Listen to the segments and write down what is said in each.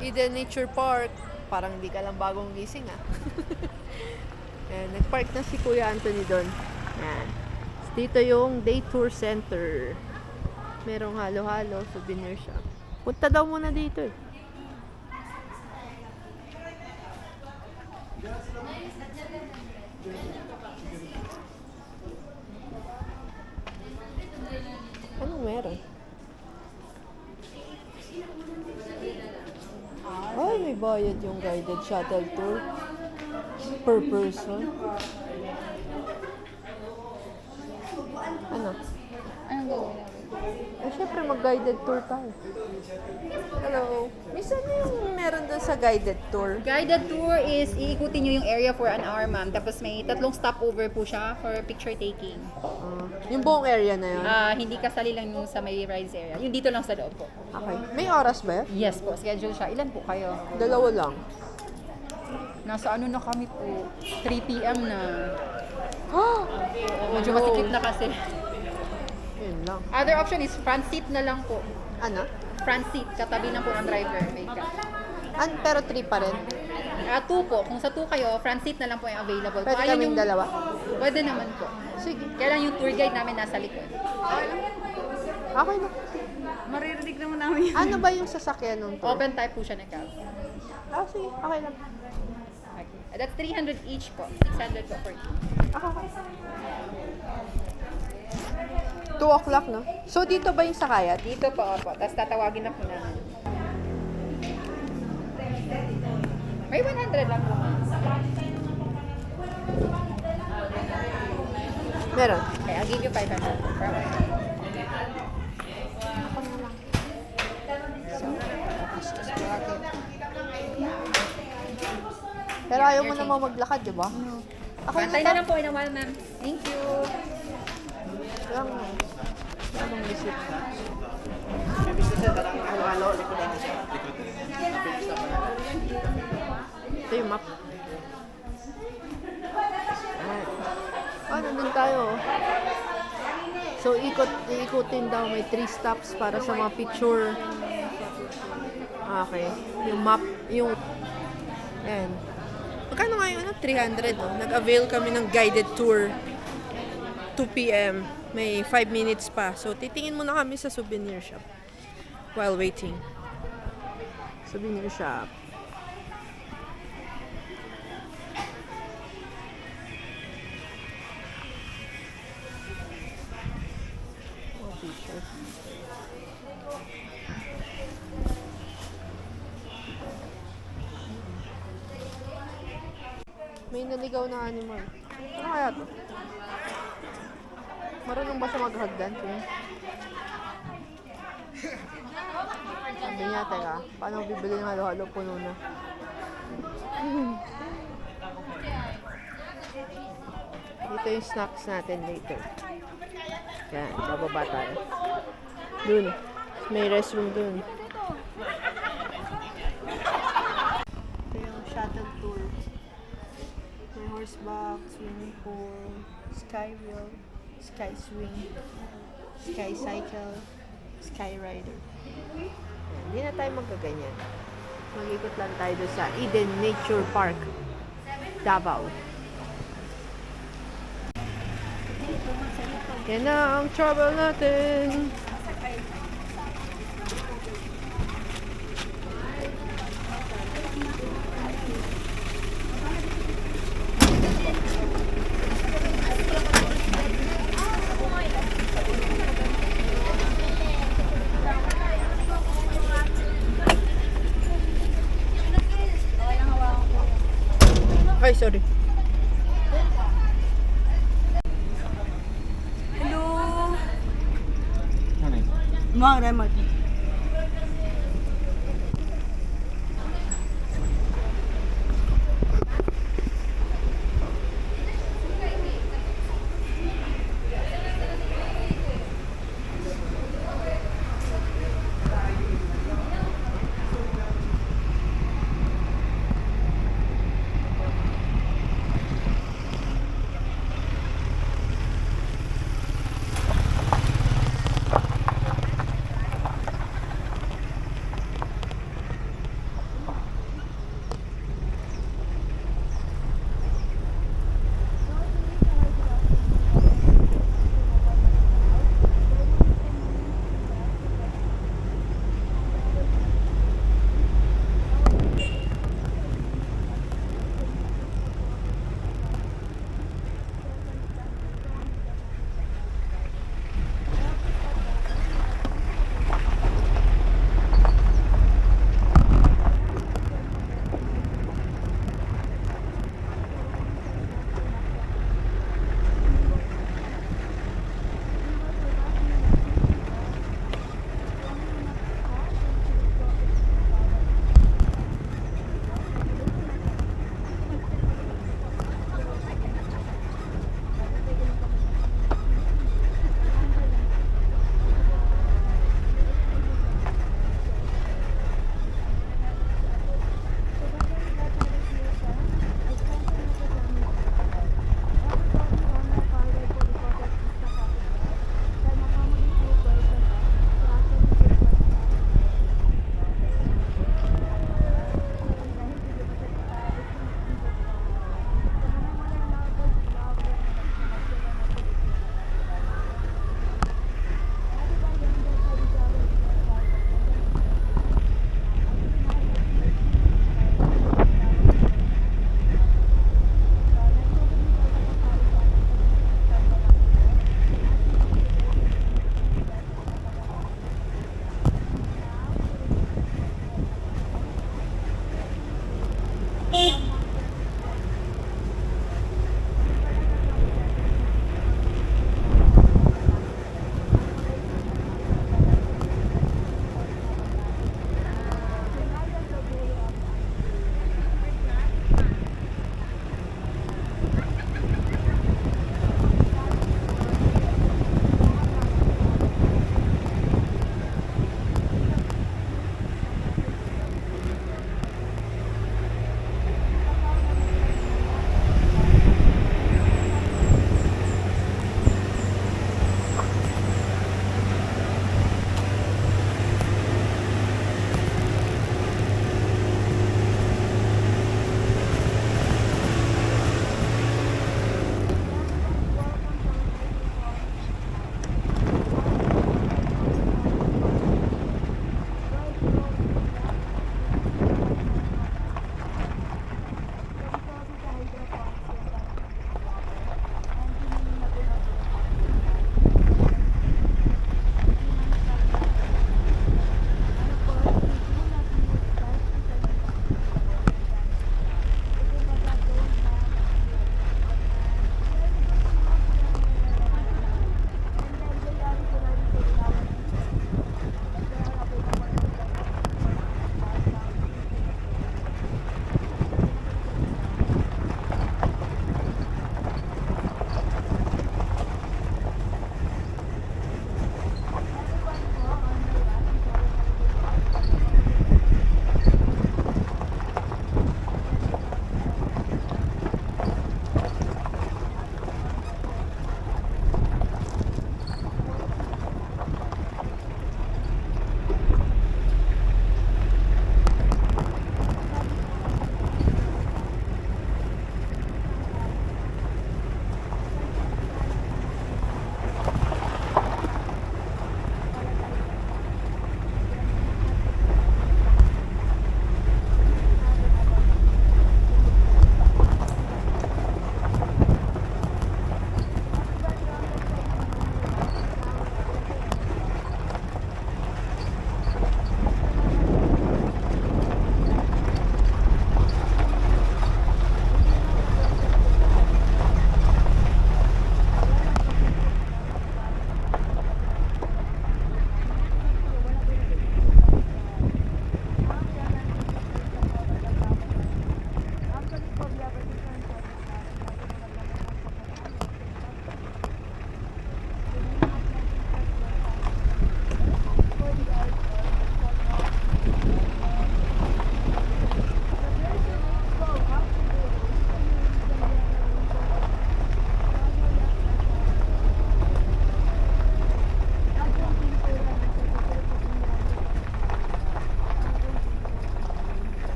Eden Nature Park. Parang di ka lang bagong gising ah. Ayan, nag-park na si Kuya Anthony doon. Ayan. Dito yung Day Tour Center. Merong halo-halo, souvenir shop. Punta daw muna dito eh. Anong meron? Ay, may bayad yung guided shuttle tour per person. Ano? Anong gawin? Syempre mag-guided tour tayo. Hello. Miss, ano yung meron doon sa guided tour? Guided tour is iikutin nyo yung area for an hour, ma'am. Tapos may 3 stopover po siya for picture taking. Yung buong area na yun? Hindi kasali lang yung sa may rides area. Yung dito lang sa loob po. Okay. May oras ba yun? Yes po, schedule siya. Ilan po kayo? 2 lang. Nasa ano na kami po? 3 p.m. na. Medyo no. masikip na kasi. Yun lang. Other option is front seat na lang po. Ano? Front seat, katabi lang po ng driver. May ka. Pero 3 pa rin. 2 po. Kung sa 2 kayo, front seat na lang po yung available. Pwede Kung ayaw kaming yung- dalawa. Pwede naman po. Sige. Kaya lang yung tour guide namin nasa likod. Okay na. Maririnig naman namin yun. Ano ba yung sasakyan nung tour? Open type po siya na cab. Sige. Okay lang. Okay. That's 300 each po. 600 po per two. Okay. 2 o'clock, no? So, dito ba yung sakayat? Dito po, opo. Tapos tatawagin na po namin. May 100 lang po. Meron. Okay, I'll give you 500 per one. Pero ayaw mo namang maglakad, di ba? No. Okay Pantay na na lang po in a while, ma'am. Thank you. Lamang isip. Ito yung map. Nandun tayo. So, iikutin daw. May 3 stops para sa mga picture. Okay. Yung map, yung... Ayan. Magkano nga yung 300, no? Nag-avail kami ng guided tour. 2 p.m. May 5 minutes pa. So, titingin muna kami sa souvenir shop while waiting. Souvenir shop. Oh, t-shirt. May naligaw na animal. Ano kaya to? Marunong ba siya maghagdan? Sabi niya, teka, paano bibili ng halo-halo, puno na. Dito yung snacks natin later. Yan, bababa tayo. Dun. May restroom dun. Ito yung shuttle tour. May horseback, swimming pool, sky wheel, sky swing, sky cycle, sky rider. Hindi na tayo magaganyan. Mag-ikot lang tayo doon sa Eden Nature Park, Davao. Yan na ang travel natin. Ay, sorry. Hello. Mang Remat.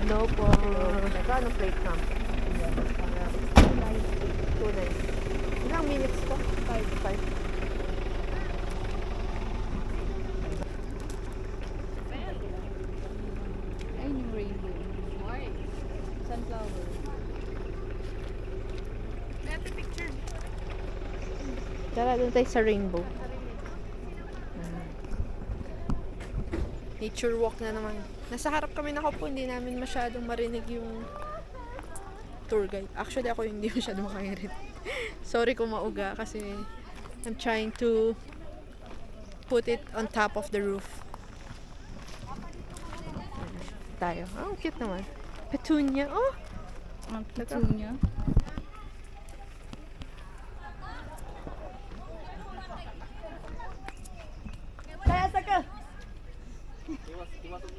Hello po. Teka, anong plate number? 290. Ilang minutes to? 5. Ayun yung rainbow. Sunflower. Tara, doon tayo sa rainbow. Nature walk na naman. Nasa harap kami nakaupo, hindi namin masyadong marinig yung tour guide. Actually, ako hindi masyadong makairit. Sorry kung mauga kasi I'm trying to put it on top of the roof. Tayo. Oh, cute naman. Petunia. Oh! Ang petunia.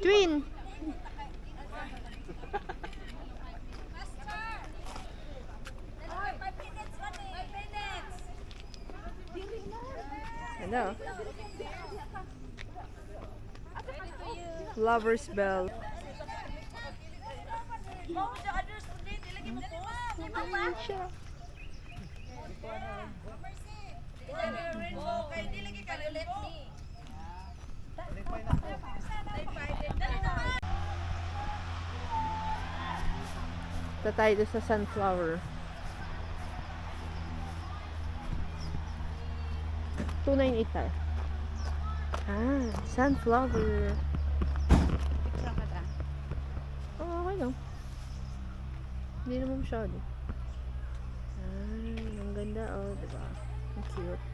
Twin! Hello. Lover's Bell. Ito tayo doon sa sunflower. 298 tayo. Ah, sunflower. Picture ka ta. Oh, okay lang. Hindi naman masyado. Ay, ang ganda. Oh, diba? Ang cute.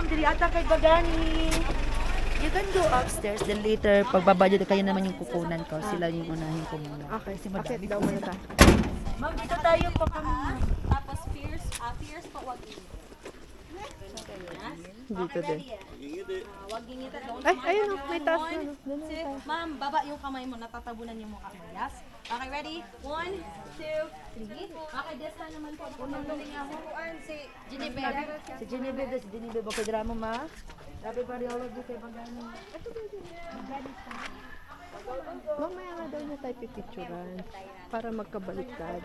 diri ata kay Bagani. You can go upstairs, then later, pagbaba dito, kayo naman yung kukunan ko. Sila yung unahin ko muna. Okay, bakit daw muna tayo? Ma'am, dito tayo pa kami. Tapos fierce po wag Dito din. wag gingita. Ay, ayun o, may taas na. No? Doon na tayo. Ma'am, baba yung kamay mo, natatabunan yung mukha mo. Yes? Okay, ready? 1, 2, 3. Okay, this time naman po. Unang galing ako. Si Ginevra. Si Genevieve, okay, drama ma. Dapat pariology kay Bagani. Mamaya nga daw niya tayo pipicturan para magkabaliktad.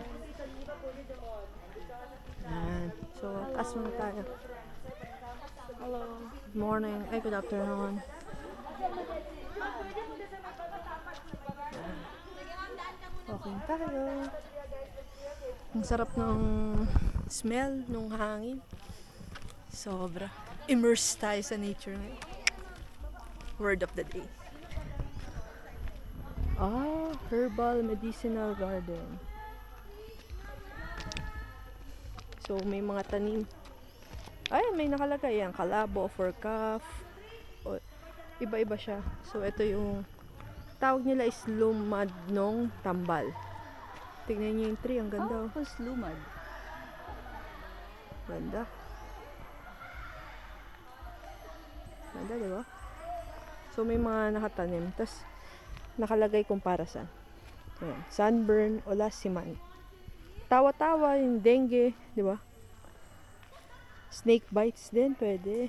Yan. So, taas muna tayo. Hello. Good morning. Ay, good afternoon. Walking tayo. Ang sarap ng smell, ng hangin. Sobra. Immerse tayo sa nature ngayon. Word of the day. Herbal medicinal garden. So, may mga tanim. Ay, may nakalagay yan. Kalabo for cough. O, iba-iba siya. So, ito yung tawag nila is lumadnong tambal. Tignan niyo yung tree. Ang ganda. Oh, lumad. Ganda. Ganda, diba? So, may mga nakatanim. Tapos, nakalagay kung para saan. Ayan. Sunburn o lasiman. Tawa-tawa, yung dengue, diba? Snake bites din, pwede.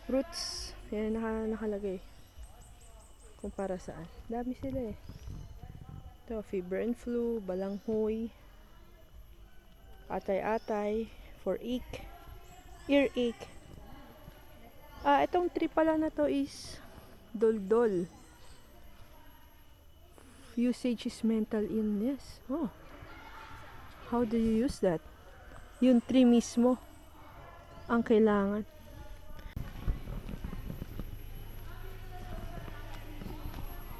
Roots. Ayan, nakalagay. Kung para saan. Dami sila eh. Ito, fever and flu, balanghoy, atay-atay, for ache, earache. Itong tree pala na to is doldol. Usage is mental illness. Oh. How do you use that? Yung tree mismo ang kailangan.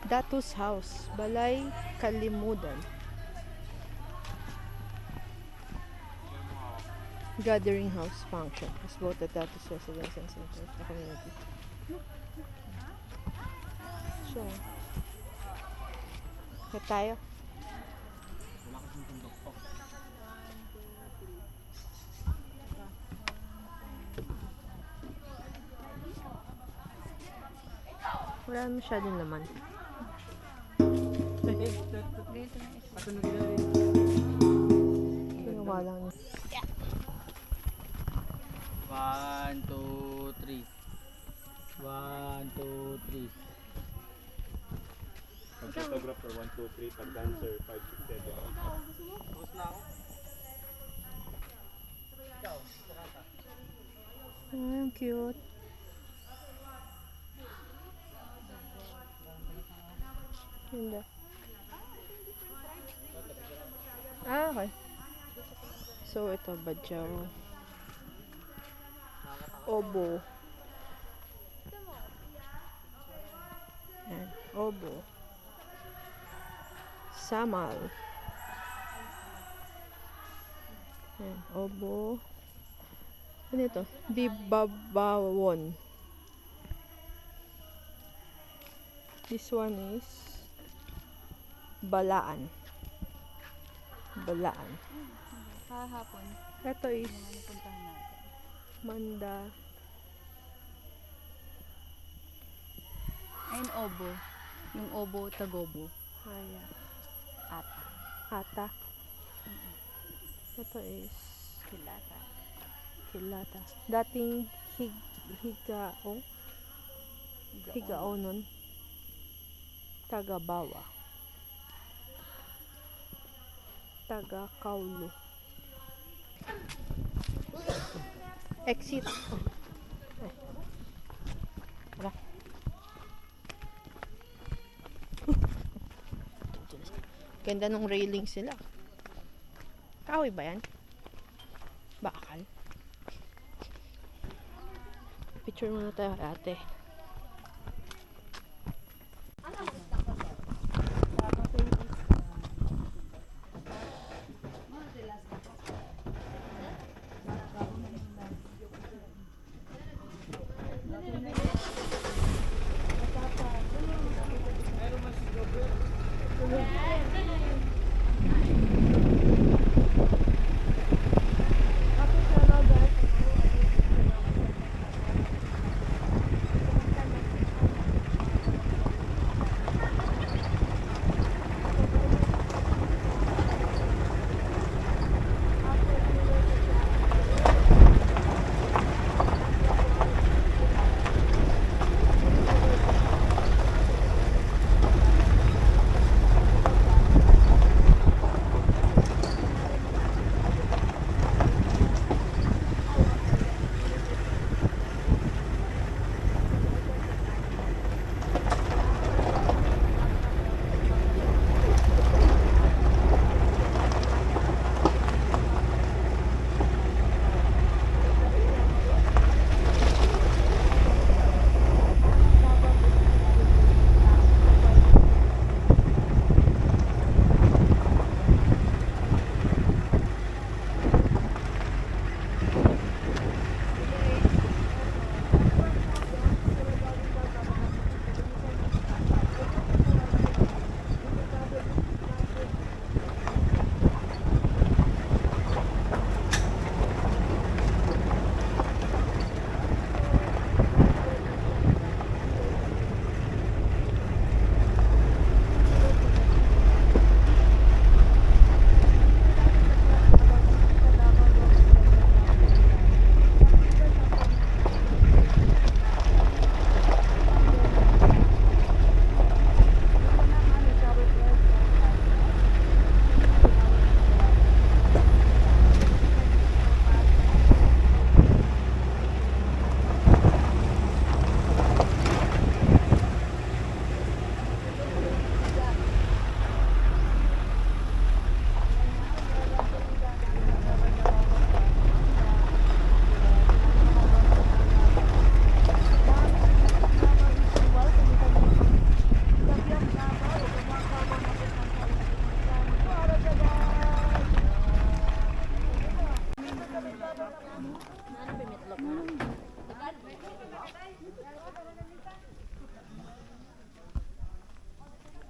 Datus House, Balay Kalimudan. Gathering house function as both the Datus residence and center of the community. So, tayo. Wala masyadong naman. Kinuha lang. 1, 2, 3. 1, 2, 3. Pag photographer, 1, 2, 3. Pag dancer, 5, 6, 7. Ang cute. Ganda. Okay. So, ito, badyaw. Obo. Yan. Obo. Samal. Yan. Obo. Ano ito? Bibabawon. This one is balaan. Balaan. Kahapon. Ito is manda. Ayun, obo. Yung obo, tagobo. Haya. Ata. Ata. Ito is Kilata. kilata. Dating higao. Higao nun. Tagabawa. Taga-kaulo. Exit. Ay. Wala. Ganda nung railing sila. Kahoy ba yan? Bakal. Picture muna tayo kay ate.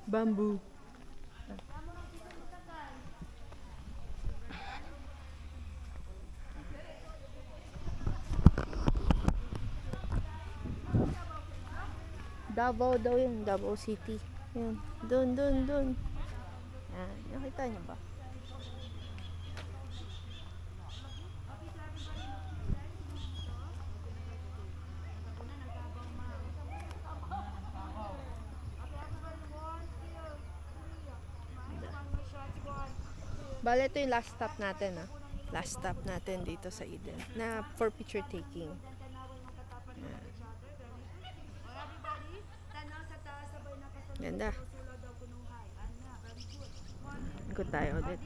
Bamboo. Davao daw yun, Davao City. Yun, dun. Yan, nakita niyo ba? Bale, ito yung last stop natin, ah. Last stop natin dito sa Eden na for picture taking. Yan. Ganda. Ikot tayo ulit.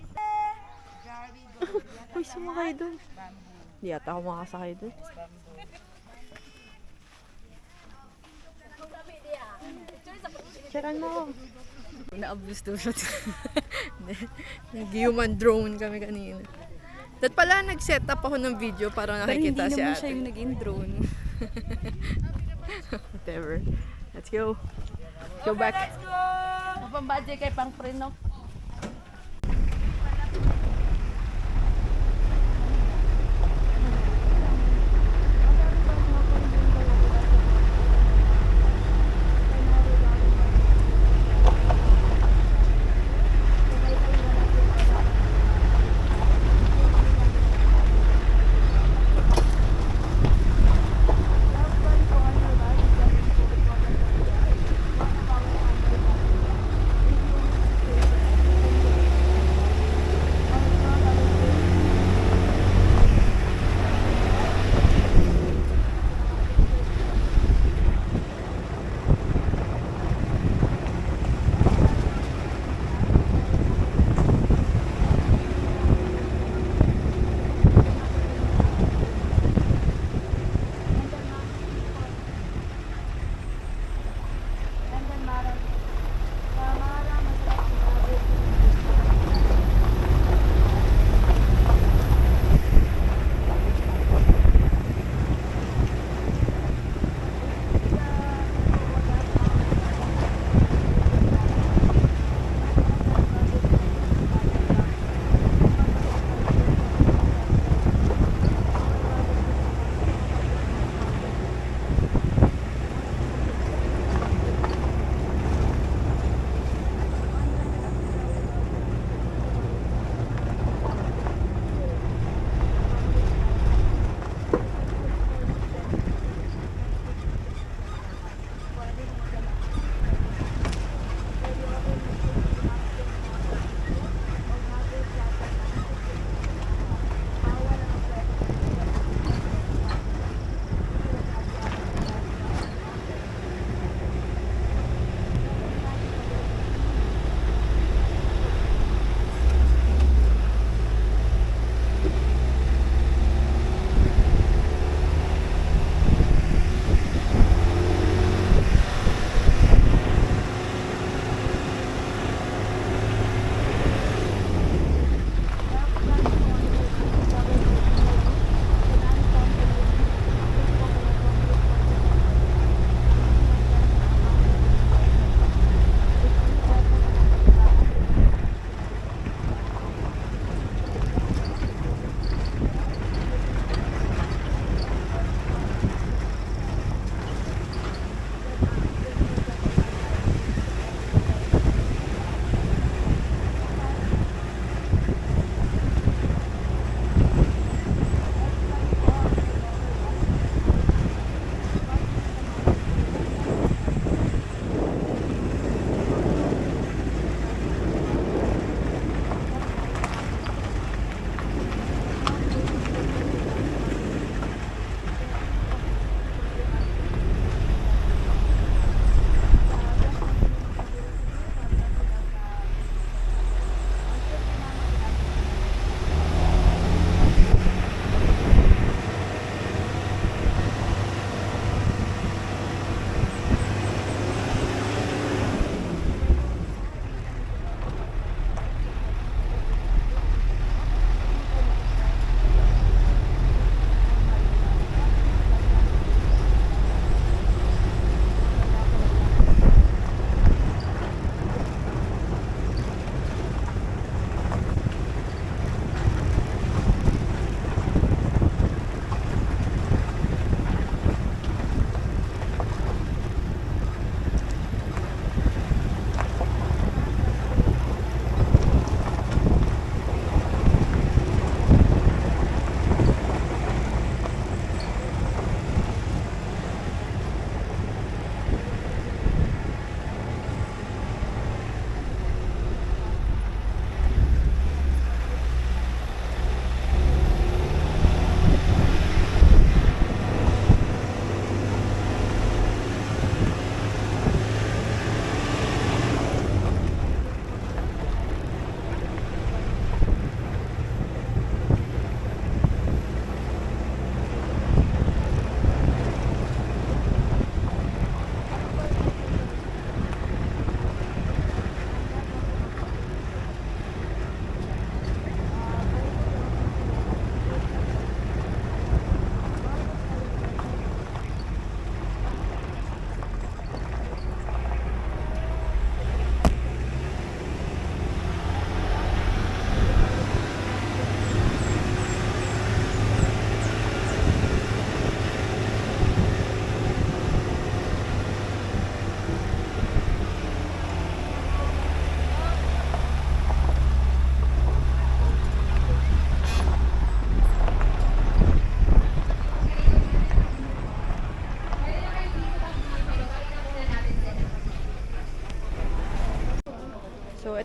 Uy, sumakay dun. Hindi ata ako makasakay dun. Checkan mo ako. Na-abuse daw siya. Nag-human drone kami kanina. That pala, nag-set up ako ng video para nakikita si ate. siya yung naging drone. Whatever. Let's go. Go back. Pambadya kay pang preno.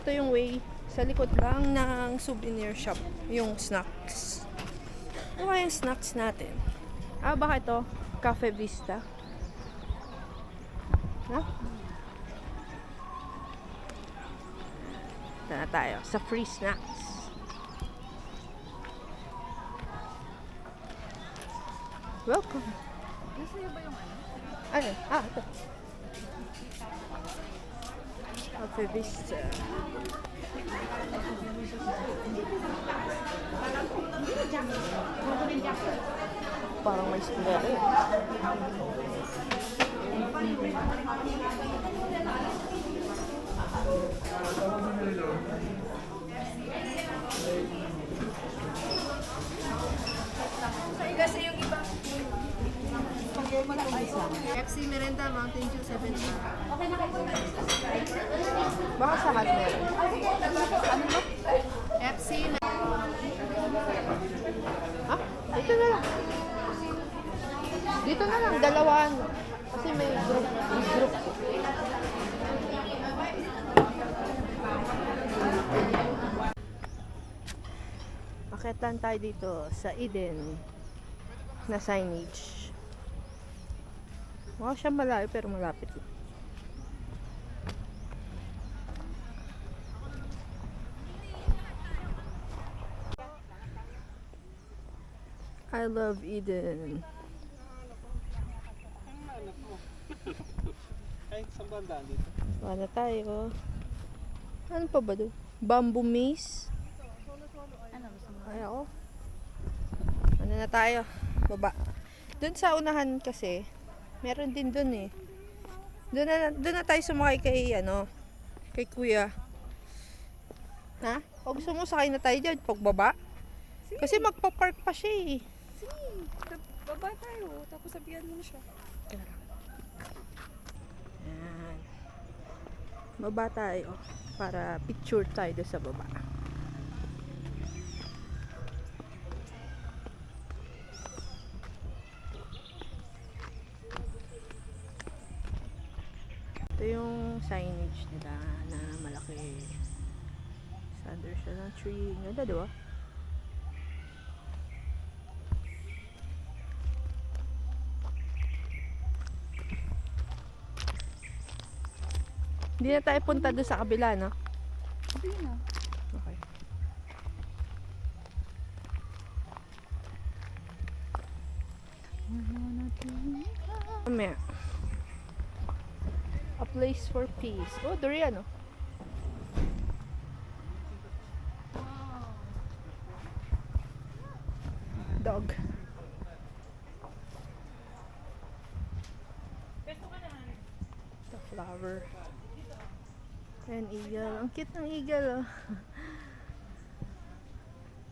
ito yung way sa likod lang ng souvenir shop, yung snacks. Ano kaya yung snacks natin? Baka ito, Cafe Vista. Ha? Ito na tayo, sa free snacks. Welcome. Gusto niyo ba yung ano? Ano? Ito. Cafe Vista. Parang may sundalo eh. FC Merenda Mountain Dew 70. Baka sa hot meron. Ano ba? FC dito na lang. Dito na lang, dalawan. Kasi may group. Akitan tayo dito sa Eden na signage. Mukha siya malayo pero malapit lang. I love Eden. Ay, saan ba ang daan dito? Wala tayo. Ano pa ba doon? Bamboo maze? Ay ako. Ano na tayo? Baba. Doon sa unahan kasi, meron din doon eh. Doon na tayo sumakay kay kuya. Ha? O gusto mo sakay na tayo dyan, pagbaba? Kasi magpa-park pa siya eh. Baba tayo, tapos sabihan mo na siya. Ayan. Baba tayo para picture tayo doon sa baba. Ito yung signage nila na malaki. Sa under siya ng tree. Ganda, di ba? Hindi na tayo punta doon sa kabila, no? Hindi na. Okay. Mamaya. A place for peace. Oh, durian, oh. Dog. The flower. And eagle. Ang cute ng eagle, oh.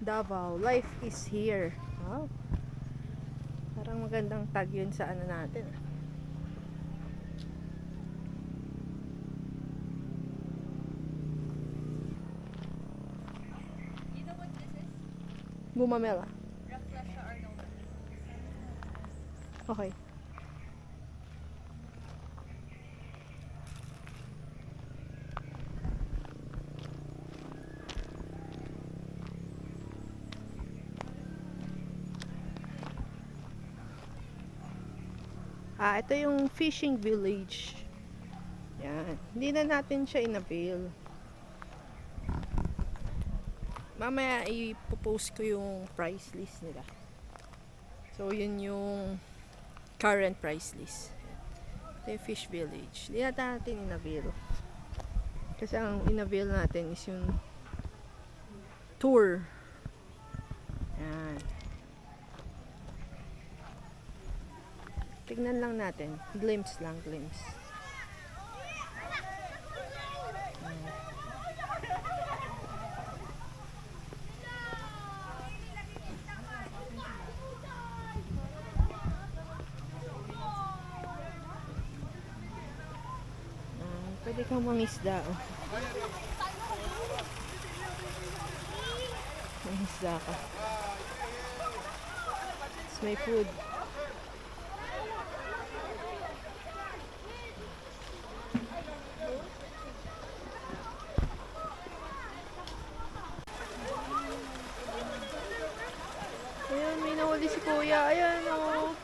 Davao. Life is here. Wow. Parang magandang tag yun sa ano natin. Gumamela. Okay. Ito yung fishing village. Yan. Hindi na natin siya in-avail. Mamaya ipopost ko yung price list nila. So, yun yung current price list. Ito yung fish village. Hindi natin in-avail. Kasi ang in-avail natin is yung tour. Yan. Tignan lang natin. Glimpse lang, glimpse. Pwede kang mangisda, oh. Mangisda ka. Tapos may food. Bumili si kuya. Ayan o.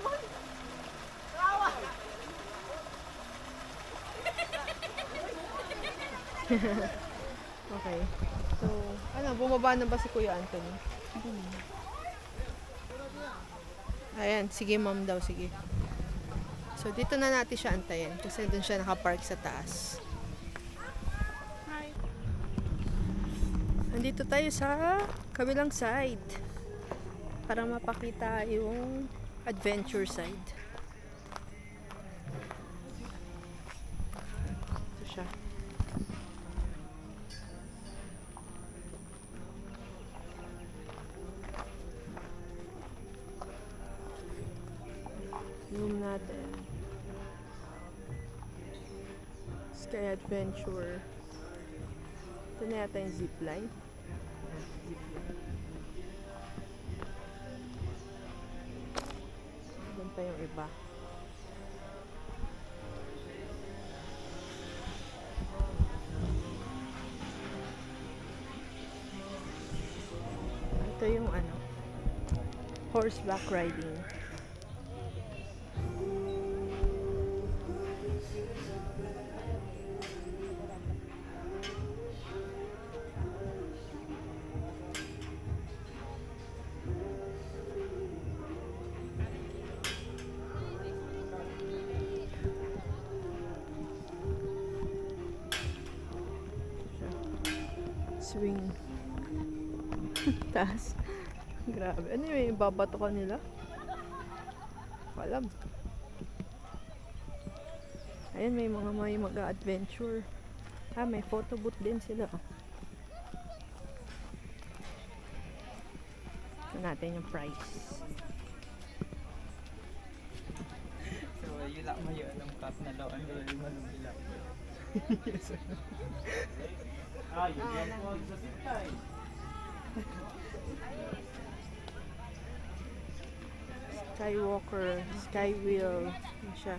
Okay. So, ano, bumaba na ba si Kuya Anthony? Ayan, sige ma'am daw, sige. So, dito na natin siya antayin kasi doon siya nakapark sa taas. Nandito tayo sa kabilang side para mapakita yung adventure side. Ito siya. Room natin. Sky Adventure. Ito na yata yung zipline. Doon pa yung iba. Ito yung ano, horseback riding. Swing. Taas. Grabe. Ano yung babato ka nila? Alam. Ayan, may mga may mag-adventure. Ah, may photo booth din sila. Ito natin yung price. So, yun lang mo yun. Ang cup na lawan doon. Yung manumila. Skywalker, Skywheel. Yan siya.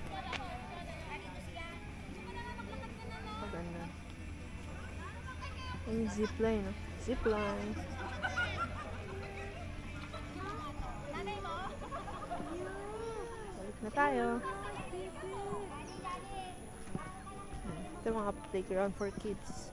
Maganda. Yung zipline, no? Zipline. Balik na tayo. Ito mga playground for kids.